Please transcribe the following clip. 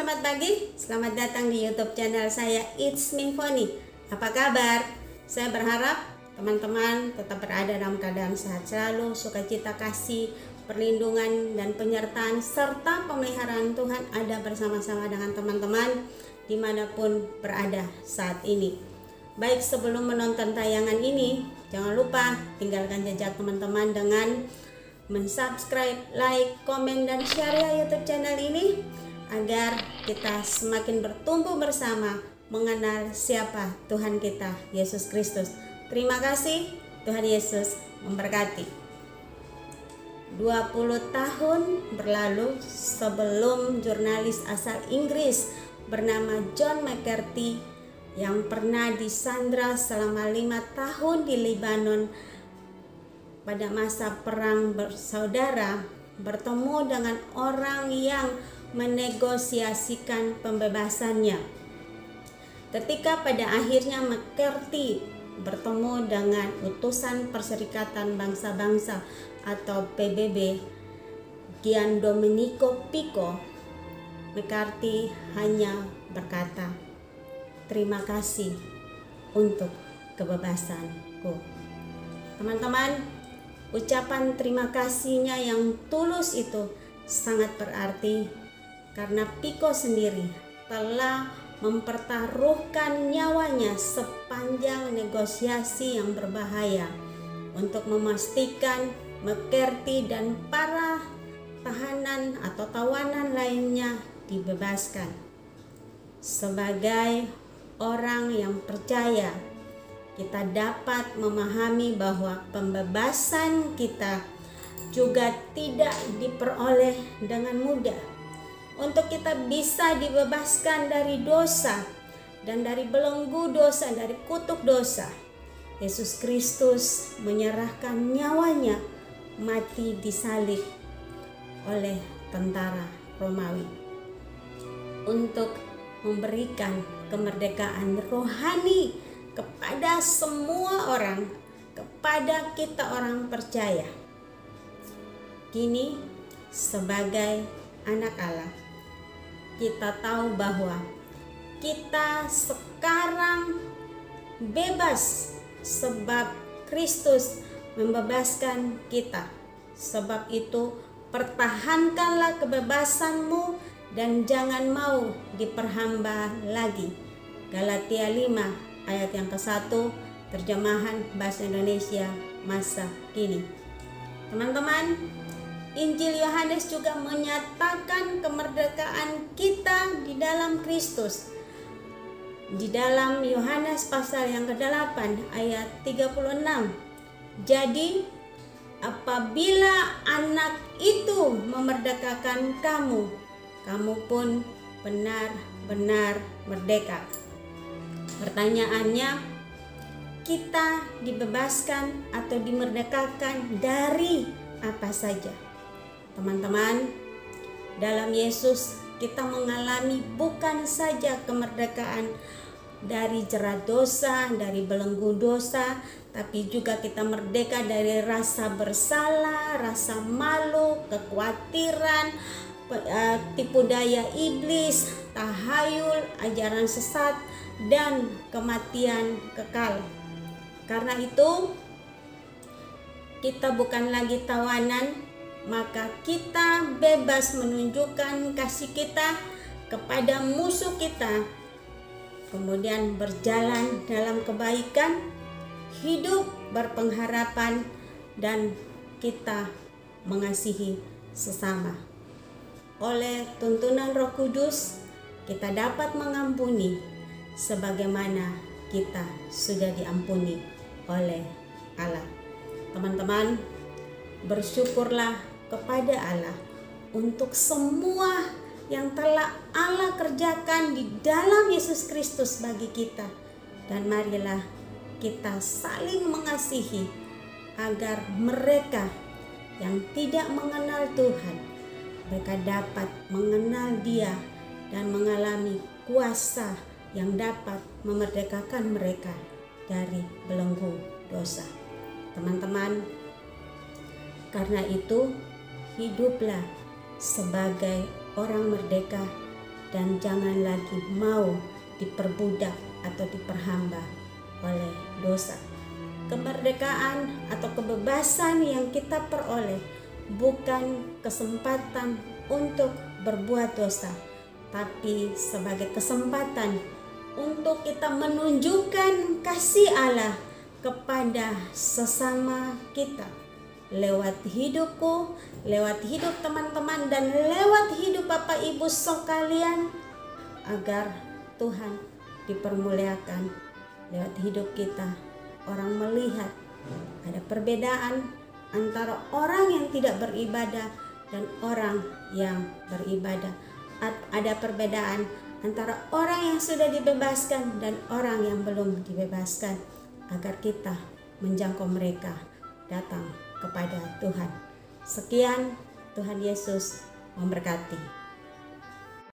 selamat pagi. Selamat datang di YouTube channel saya, It's Me Foni. Apa kabar? Saya berharap teman-teman tetap berada dalam keadaan sehat selalu, sukacita, kasih, perlindungan, dan penyertaan serta pemeliharaan Tuhan ada bersama-sama dengan teman-teman dimanapun berada saat ini. Baik, sebelum menonton tayangan ini, jangan lupa tinggalkan jejak teman-teman dengan mensubscribe, like, komen, dan share ya YouTube channel ini agar kita semakin bertumbuh bersama mengenal siapa Tuhan kita, Yesus Kristus. Terima kasih, Tuhan Yesus memberkati. 20 tahun berlalu sebelum jurnalis asal Inggris bernama John McCarthy yang pernah disandra selama 5 tahun di Lebanon pada masa perang bersaudara bertemu dengan orang yang menegosiasikan pembebasannya. Ketika pada akhirnya McCarthy bertemu dengan utusan Perserikatan Bangsa-Bangsa atau PBB, Gian Domenico Pico, McCarthy hanya berkata, "Terima kasih untuk kebebasanku." Teman-teman, ucapan terima kasihnya yang tulus itu sangat berarti karena Pico sendiri telah mempertaruhkan nyawanya sepanjang negosiasi yang berbahaya untuk memastikan McCarthy dan para tahanan atau tawanan lainnya dibebaskan. Sebagai orang yang percaya, kita dapat memahami bahwa pembebasan kita juga tidak diperoleh dengan mudah. Untuk kita bisa dibebaskan dari dosa dan dari belenggu dosa, dari kutuk dosa, Yesus Kristus menyerahkan nyawanya mati disalib oleh tentara Romawi untuk memberikan kemerdekaan rohani kepada semua orang, kepada kita orang percaya. Kini sebagai anak Allah, kita tahu bahwa kita sekarang bebas sebab Kristus membebaskan kita. Sebab itu pertahankanlah kebebasanmu dan jangan mau diperhamba lagi. Galatia 5 ayat yang ke-1, terjemahan bahasa Indonesia masa kini. Teman-teman, Injil Yohanes juga menyatakan kemerdekaan kita di dalam Kristus. Di dalam Yohanes pasal yang ke-8 ayat 36. Jadi, apabila anak itu memerdekakan kamu, kamu pun benar-benar merdeka. Pertanyaannya, kita dibebaskan atau dimerdekakan dari apa saja? Teman-teman, dalam Yesus kita mengalami bukan saja kemerdekaan dari jerat dosa, dari belenggu dosa, tapi juga kita merdeka dari rasa bersalah, rasa malu, kekhawatiran, tipu daya iblis, tahayul, ajaran sesat, dan kematian kekal. Karena itu, kita bukan lagi tawanan, maka kita bebas menunjukkan kasih kita kepada musuh kita, kemudian berjalan dalam kebaikan, hidup berpengharapan, dan kita mengasihi sesama. Oleh tuntunan Roh Kudus, kita dapat mengampuni sebagaimana kita sudah diampuni oleh Allah. Teman-teman, bersyukurlah kepada Allah untuk semua yang telah Allah kerjakan di dalam Yesus Kristus bagi kita. Dan marilah kita saling mengasihi agar mereka yang tidak mengenal Tuhan, mereka dapat mengenal Dia dan mengalami kuasa yang dapat memerdekakan mereka dari belenggu dosa. Teman-teman, karena itu hiduplah sebagai orang merdeka dan jangan lagi mau diperbudak atau diperhamba oleh dosa. Kemerdekaan atau kebebasan yang kita peroleh bukan kesempatan untuk berbuat dosa, tapi sebagai kesempatan untuk kita menunjukkan kasih Allah kepada sesama kita lewat hidupku, lewat hidup teman-teman, dan lewat hidup Bapak Ibu sekalian, agar Tuhan dipermuliakan lewat hidup kita. Orang melihat ada perbedaan antara orang yang tidak beribadah dan orang yang beribadah. Ada perbedaan antara orang yang sudah dibebaskan dan orang yang belum dibebaskan, agar kita menjangkau mereka datang kepada Tuhan. Sekian, Tuhan Yesus memberkati.